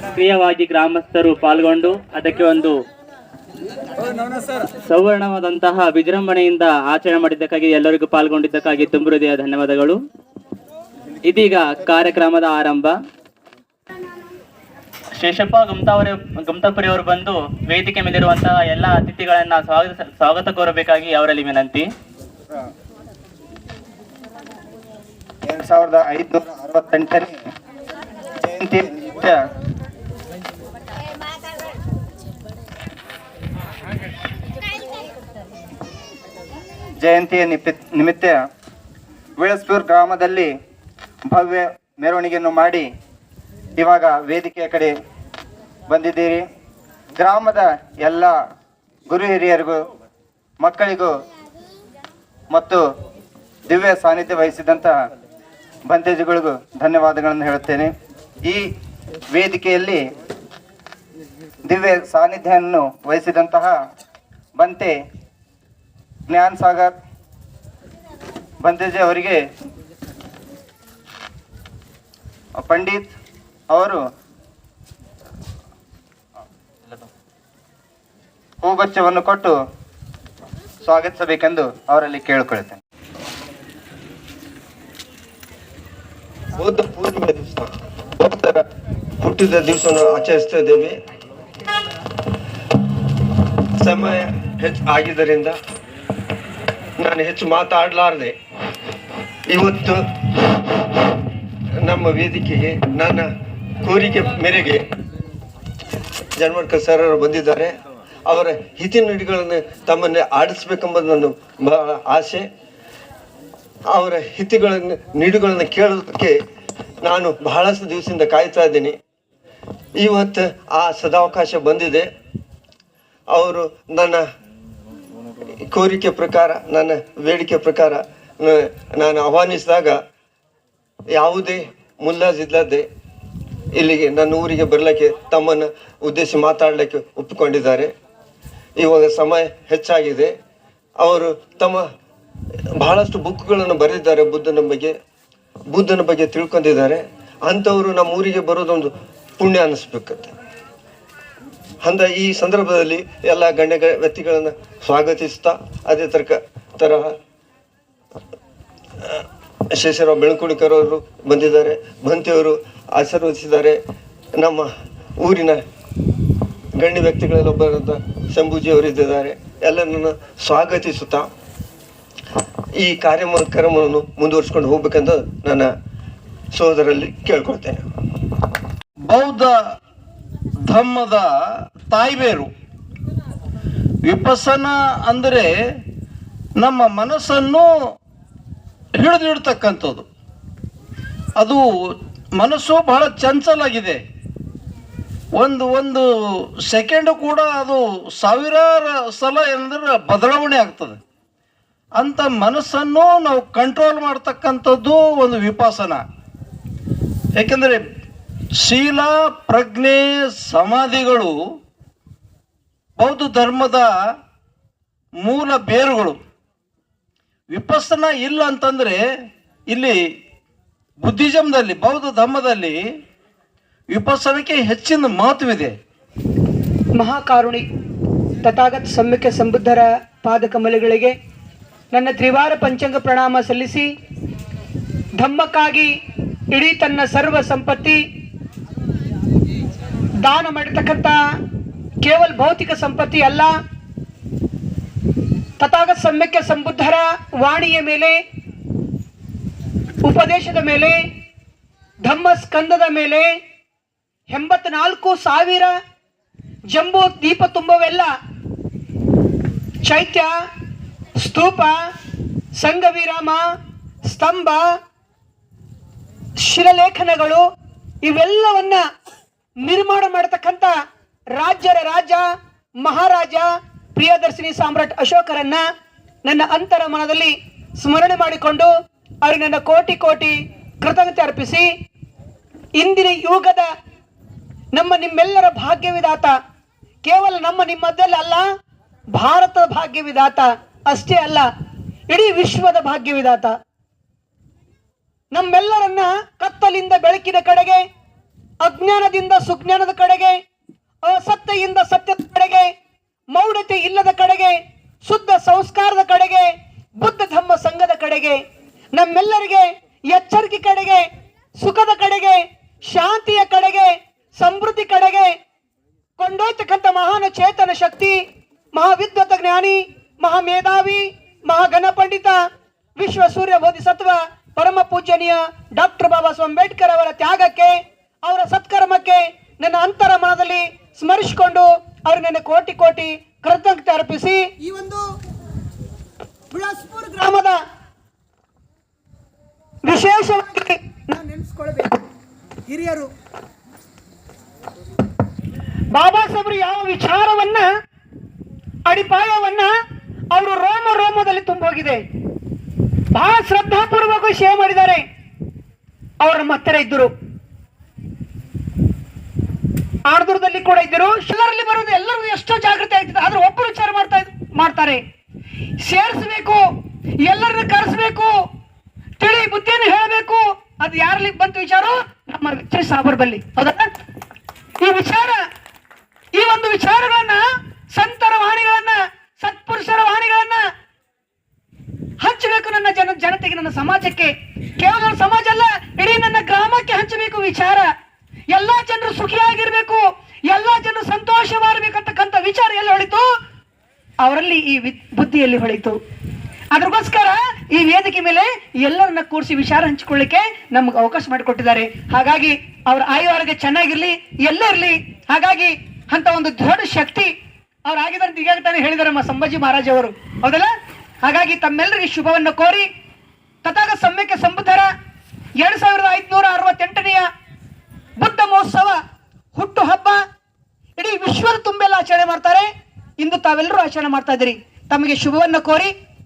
ಸಕ್ರಿಯವಾಗಿ ಗ್ರಾಮಸ್ಥರು ಪಾಲ್ಗೊಂಡು ಅದಕ್ಕೆ ಒಂದು ಸೌವರ್ಣವಾದಂತಹ ವಿಜೃಂಭಣೆಯಿಂದ ಆಚರಣೆ ಮಾಡಿದ್ದಕ್ಕಾಗಿ ಎಲ್ಲರಿಗೂ ಪಾಲ್ಗೊಂಡಿದ್ದಕ್ಕಾಗಿ ತುಂಬ ಹೃದಯ ಧನ್ಯವಾದಗಳು. ಇದೀಗ ಕಾರ್ಯಕ್ರಮದ ಆರಂಭ. ಶೇಷಪ್ಪ ಗುಮ್ತಾಪುರಿ ಅವರು ಬಂದು ವೇದಿಕೆ ಮೇಲಿರುವಂತಹ ಎಲ್ಲ ಅತಿಥಿಗಳನ್ನ ಸ್ವಾಗತ ಕೋರಬೇಕಾಗಿ ಅವರಲ್ಲಿ ವಿನಂತಿ. 2568ನೇ ಜಯಂತಿಯ ನಿಮಿತ್ತ ವಿಳಸ್ಪುರ್ ಗ್ರಾಮದಲ್ಲಿ ಭವ್ಯ ಮೆರವಣಿಗೆಯನ್ನು ಮಾಡಿ ಇವಾಗ ವೇದಿಕೆಯ ಕಡೆ ಬಂದಿದ್ದೀರಿ. ಗ್ರಾಮದ ಎಲ್ಲ ಗುರು ಹಿರಿಯರಿಗೂ, ಮಕ್ಕಳಿಗೂ ಮತ್ತು ದಿವ್ಯ ಸಾನ್ನಿಧ್ಯ ವಹಿಸಿದಂತಹ ಬಂತೇಜಿಗಳಿಗೂ ಧನ್ಯವಾದಗಳನ್ನು ಹೇಳುತ್ತೇನೆ. ಈ ವೇದಿಕೆಯಲ್ಲಿ ದಿವ್ಯ ಸಾನ್ನಿಧ್ಯವನ್ನು ವಹಿಸಿದಂತಹ ಬಂತೆ ಜ್ಞಾನ್ ಸಾಗರ್ ಬಂತೇಜಿ ಅವರಿಗೆ ಪಂಡಿತ್ ಅವರು ಹೂಗುಚ್ಛವನ್ನು ಕೊಟ್ಟು ಸ್ವಾಗತಿಸಬೇಕೆಂದು ಅವರಲ್ಲಿ ಕೇಳಿಕೊಳ್ಳುತ್ತೇನೆ. ಬೌದ್ಧ ಪೂರ್ಣಿಮೆ ದಿವಸ ಭಕ್ತರ ಹುಟ್ಟಿದ ದಿವಸವನ್ನು ಆಚರಿಸ್ತಾ ಇದ್ದೇವೆ. ಸಮಯ ಹೆಚ್ಚು ಆಗಿದ್ದರಿಂದ ನಾನು ಹೆಚ್ಚು ಮಾತಾಡಲಾರದೆ ಇವತ್ತು ನಮ್ಮ ವೇದಿಕೆಗೆ ನನ್ನ ಕೋರಿಕೆ ಮೇರೆಗೆ ಜನ್ಮಡ್ಕರ್ ಸರ್ ಅವರು ಬಂದಿದ್ದಾರೆ. ಅವರ ಹಿತನುಡಿಗಳನ್ನು ತಮ್ಮನ್ನೇ ಆಡಿಸ್ಬೇಕೆಂಬುದು ನನ್ನ ಬಹಳ ಆಸೆ. ಅವರ ಹಿತಗಳನ್ನು ನುಡಿಗಳನ್ನು ಕೇಳೋದಕ್ಕೆ ನಾನು ಬಹಳಷ್ಟು ದಿವಸದಿಂದ ಕಾಯ್ತಾ ಇದ್ದೀನಿ. ಇವತ್ತು ಆ ಸದಾವಕಾಶ ಬಂದಿದೆ. ಅವರು ನನ್ನ ಕೋರಿಕೆ ಪ್ರಕಾರ, ನನ್ನ ಬೇಡಿಕೆ ಪ್ರಕಾರ ನಾನು ಆಹ್ವಾನಿಸಿದಾಗ ಯಾವುದೇ ಮುಲಾಜಿಲ್ಲದೆ ಇಲ್ಲಿಗೆ ನನ್ನ ಊರಿಗೆ ಬರಲಿಕ್ಕೆ, ತಮ್ಮನ್ನು ಉದ್ದೇಶಿಸಿ ಮಾತಾಡಲಿಕ್ಕೆ ಒಪ್ಪಿಕೊಂಡಿದ್ದಾರೆ. ಇವಾಗ ಸಮಯ ಹೆಚ್ಚಾಗಿದೆ. ಅವರು ತಮ್ಮ ಬಹಳಷ್ಟು ಬುಕ್ಗಳನ್ನು ಬರೆದಿದ್ದಾರೆ. ಬುದ್ಧನ ಬಗ್ಗೆ ತಿಳ್ಕೊಂಡಿದ್ದಾರೆ. ಅಂಥವರು ನಮ್ಮ ಊರಿಗೆ ಬರೋದೊಂದು ಪುಣ್ಯ ಅನ್ನಿಸ್ಬೇಕಂತೆ. ಈ ಸಂದರ್ಭದಲ್ಲಿ ಎಲ್ಲ ಗಣ್ಯ ವ್ಯಕ್ತಿಗಳನ್ನು ಸ್ವಾಗತಿಸ್ತಾ, ಅದೇ ತರಹ ಶೇಷರಾವ್ ಬೆಳಕುಳಿಕರ್ ಅವರು ಬಂದಿದ್ದಾರೆ, ಬಂತಿಯವರು ಆಶೀರ್ವದಿಸಿದ್ದಾರೆ. ನಮ್ಮ ಊರಿನ ಗಣ್ಯ ವ್ಯಕ್ತಿಗಳಲ್ಲೊಬ್ಬರಾದ ಶಂಭೂಜಿ ಅವರಿದ್ದಾರೆ. ಎಲ್ಲರನ್ನು ಸ್ವಾಗತಿಸುತ್ತಾ ಈ ಕಾರ್ಯಕ್ರಮವನ್ನು ಮುಂದುವರಿಸ್ಕೊಂಡು ಹೋಗ್ಬೇಕಂತ ನನ್ನ ಸಹೋದರಲ್ಲಿ ಕೇಳ್ಕೊಳ್ತೇನೆ. ಬೌದ್ಧ ಧರ್ಮದ ತಾಯ್ಬೇರು ವಿಪಸ್ಸನ ಅಂದರೆ ನಮ್ಮ ಮನಸ್ಸನ್ನು ಹಿಡಿದಿಡ್ತಕ್ಕಂಥದ್ದು. ಅದು ಮನಸ್ಸು ಬಹಳ ಚಂಚಲಾಗಿದೆ. ಒಂದು ಸೆಕೆಂಡು ಕೂಡ ಅದು ಸಾವಿರಾರು ಸಲ ಏನಂದ್ರೆ ಬದಲಾವಣೆ ಆಗ್ತದೆ. ಅಂಥ ಮನಸ್ಸನ್ನು ನಾವು ಕಂಟ್ರೋಲ್ ಮಾಡ್ತಕ್ಕಂಥದ್ದು ಒಂದು ವಿಪಾಸನ. ಏಕೆಂದರೆ ಶೀಲ, ಪ್ರಜ್ಞೆ, ಸಮಾಧಿಗಳು ಬೌದ್ಧ ಧರ್ಮದ ಮೂಲ ಬೇರುಗಳು. ವಿಪස්සನ ಇಲ್ಲ ಅಂತಂದ್ರೆ ಇಲ್ಲಿ ಬುದ್ಧಿಸಂದಲ್ಲಿ, ಬೌದ್ಧ ಧರ್ಮದಲ್ಲಿ ವಿಪස්සನಕ್ಕೆ ಹೆಚ್ಚಿನ ಮಹತ್ವವಿದೆ. ಮಹಾಕಾರುಣಿ ತಥಾಗತ ಸಮ್ಯಕ ಸಂಬುದ್ಧರ ಪಾದಕಮಲಗಳಿಗೆ ನನ್ನ ತ್ರಿವಾರ ಪಂಚಾಂಗ ಪ್ರಣಾಮ ಸಲ್ಲಿಸಿ, ಧಮ್ಮಕ್ಕಾಗಿ ಇಡೀ ತನ್ನ ಸರ್ವ ಸಂಪತ್ತಿ ದಾನ ಮಾಡಿರ್ತಕ್ಕಂಥ ಕೇವಲ ಭೌತಿಕ ಸಂಪತ್ತಿ ಅಲ್ಲ, ತಥಾಗತ ಸಮ್ಯಕ ಸಂಬುದ್ಧರ ವಾಣಿಯ ಮೇಲೆ, ಉಪದೇಶದ ಮೇಲೆ, ಧಮ್ಮ ಸ್ಕಂದದ ಮೇಲೆ 84,000 ಜಂಬೂ ದೀಪ ತುಂಬವೆಲ್ಲ ಚೈತ್ಯ, ಸ್ತೂಪ, ಸಂಘವಿರಾಮ, ಸ್ತಂಭ, ಶಿಲಾಲೇಖನಗಳು ಇವೆಲ್ಲವನ್ನ ನಿರ್ಮಾಣ ಮಾಡತಕ್ಕಂಥ ರಾಜ್ಯರ ರಾಜ ಮಹಾರಾಜ ಪ್ರಿಯದರ್ಶಿನಿ ಸಾಮ್ರಾಟ್ ಅಶೋಕರನ್ನ ನನ್ನ ಅಂತರ ಮನದಲ್ಲಿ ಸ್ಮರಣೆ ಮಾಡಿಕೊಂಡು ಅವರಿಗೆ ನನ್ನ ಕೋಟಿ ಕೋಟಿ ಕೃತಜ್ಞತೆ ಅರ್ಪಿಸಿ, ಇಂದಿನ ಯುಗದ ನಮ್ಮ ನಿಮ್ಮೆಲ್ಲರ ಭಾಗ್ಯವಿದಾತ, ಕೇವಲ ನಮ್ಮ ನಿಮ್ಮದ್ದಲ್ಲ ಅಲ್ಲ, ಭಾರತದ ಭಾಗ್ಯವಿದಾತ ಅಷ್ಟೇ ಅಲ್ಲ, ಇಡೀ ವಿಶ್ವದ ಭಾಗ್ಯವಿದಾತ. ನಮ್ಮೆಲ್ಲರನ್ನ ಕತ್ತಲಿಂದ ಬೆಳಕಿನ ಕಡೆಗೆ, ಅಜ್ಞಾನದಿಂದ ಸುಜ್ಞಾನದ ಕಡೆಗೆ, ಅಸತ್ಯದಿಂದ ಸತ್ಯದ ಕಡೆಗೆ, ಮೌಢ್ಯತೆ ಇಲ್ಲದ ಕಡೆಗೆ, ಶುದ್ಧ ಸಂಸ್ಕಾರದ ಕಡೆಗೆ, ಬುದ್ಧ ಧಮ್ಮ ಸಂಘದ ಕಡೆಗೆ, ನಮ್ಮೆಲ್ಲರಿಗೆ ಎಚ್ಚರಿಕೆ ಕಡೆಗೆ, ಸುಖದ ಕಡೆಗೆ, ಶಾಂತಿಯ ಕಡೆಗೆ, ಸಮೃದ್ಧಿ ಕಡೆಗೆ ಕೊಂಡೊಯ್ತಕ್ಕಂಥ ಮಹಾನ ಚೇತನ ಶಕ್ತಿ, ಮಹಾವಿದ್ವತ ಜ್ಞಾನಿ, ಮಹಾಮೇಧಾವಿ, ಮಹಾಗಣ ಪಂಡಿತ, ವಿಶ್ವ ಸೂರ್ಯ ಬೋಧಿಸತ್ವ ಪರಮ ಪೂಜನೀಯ ಡಾಕ್ಟರ್ ಬಾಬಾ ಸಾಹೇಬ್ ಅಂಬೇಡ್ಕರ್ ಅವರ ತ್ಯಾಗಕ್ಕೆ, ಅವರ ಸತ್ಕರ್ಮಕ್ಕೆ ನನ್ನ ಅಂತರ ಮನದಲ್ಲಿ ಸ್ಮರಿಸಿಕೊಂಡು ಅವ್ರಿಗೆ ನನ್ನ ಕೋಟಿ ಕೋಟಿ ಕೃತಜ್ಞತೆ ಅರ್ಪಿಸಿ, ಈ ಒಂದು ಬಿಳಾಸ್ಪುರ ಗ್ರಾಮದ ವಿಶೇಷವಾಗಿ ನಾವು ನೆನೆಸ್ಕೊಳ್ಬೇಕು. ಹಿರಿಯರು ಬಾಬಾ ಸಾಹೇಬರು ಯಾವ ವಿಚಾರವನ್ನ, ಅಡಿಪಾಯವನ್ನ ಅವರು ರೋಮ ರೋಮದಲ್ಲಿ ತುಂಬೋಗಿದೆ. ಬಹಳ ಶ್ರದ್ಧಾಪೂರ್ವಕ ಸೇವೆ ಮಾಡಿದ್ದಾರೆ. ಅವರು ನಮ್ಮ ಹತ್ತಿರ ಇದ್ದರು, ಆರ್ದೂರದಲ್ಲಿ ಕೂಡ ಇದ್ದರು. ಶಿಲರಲ್ಲಿ ಬರೋದು ಎಲ್ಲರೂ ಎಷ್ಟೋ ಜಾಗೃತಿ ಆಗ್ತದೆ, ಆದ್ರೆ ಒಬ್ಬರು ವಿಚಾರ ಮಾಡ್ತಾರೆ. ಸೇರಿಸಬೇಕು, ಎಲ್ಲರನ್ನ ಕರೆಸಬೇಕು, ತಿಳಿ ಬುದ್ಧಿಯನ್ನು ಹೇಳಬೇಕು. ಅದು ಯಾರಲ್ಲಿ ಬಂತು ವಿಚಾರ? ನಮ್ಮ ಸಾಬರ್ ಬಲ್ಲಿ. ಹೌದಾ? ಈ ವಿಚಾರ, ಈ ಒಂದು ವಿಚಾರಗಳನ್ನ, ಸಂತರ ವಾಣಿಗಳನ್ನ, ಸತ್ಪುರುಷರ ವಾಣಿಗಳನ್ನ ಹಂಚಬೇಕು ನನ್ನ ಜನತೆಗೆ, ನನ್ನ ಸಮಾಜಕ್ಕೆ. ಕೇವಲ ಸಮಾಜ ಅಲ್ಲ, ಇಡೀ ನನ್ನ ಗ್ರಾಮಕ್ಕೆ ಹಂಚಬೇಕು ವಿಚಾರ. ಎಲ್ಲಾ ಜನರು ಸುಖಿಯಾಗಿರ್ಬೇಕು, ಎಲ್ಲಾ ಜನರು ಸಂತೋಷವಾಗಿರ್ಬೇಕಂತಕ್ಕಂಥ ವಿಚಾರ ಎಲ್ಲಿ ಹೊಳಿತು? ಅವರಲ್ಲಿ ಈ ಬುದ್ಧಿಯಲ್ಲಿ ಹೊಳಿತು. ಅದ್ರಗೋಸ್ಕರ ಈ ವೇದಿಕೆ ಮೇಲೆ ಎಲ್ಲರನ್ನ ಕೂರಿಸಿ ವಿಚಾರ ಹಂಚಿಕೊಳ್ಳಿಕ್ಕೆ ನಮ್ಗೆ ಅವಕಾಶ ಮಾಡಿಕೊಟ್ಟಿದ್ದಾರೆ. ಹಾಗಾಗಿ ಅವ್ರ ಆಯುರ್ಗೆ ಚೆನ್ನಾಗಿರ್ಲಿ, ಎಲ್ಲೇ ಇರ್ಲಿ. ಹಾಗಾಗಿ ಅಂತ ಒಂದು ದೊಡ್ಡ ಶಕ್ತಿ ಅವ್ರು ಆಗಿದ್ದಾರೆ. ಈಗಾಗ ತಾನೇ ಹೇಳಿದ್ದಾರೆ ನಮ್ಮ ಸಂಭಾಜಿ ಮಹಾರಾಜ್ ಅವರು, ಹೌದಲ್ಲ? ಹಾಗಾಗಿ ತಮ್ಮೆಲ್ಲರಿಗೆ ಶುಭವನ್ನು ಕೋರಿ, ತಥಾಗತ ಸಮ್ಯಕ ಸಂಬುದ್ಧರ 2568ನೆಯ ಬುದ್ಧ ಮಹೋತ್ಸವ ಹುಟ್ಟು ಹಬ್ಬ ಇಡೀ ವಿಶ್ವದ ತುಂಬೆಲ್ಲ ಆಚರಣೆ ಮಾಡ್ತಾರೆ. ಇಂದು ತಾವೆಲ್ಲರೂ ಆಚರಣೆ ಮಾಡ್ತಾ ಇದ್ದೀರಿ. ತಮಗೆ ಶುಭವನ್ನು ಕೋರಿ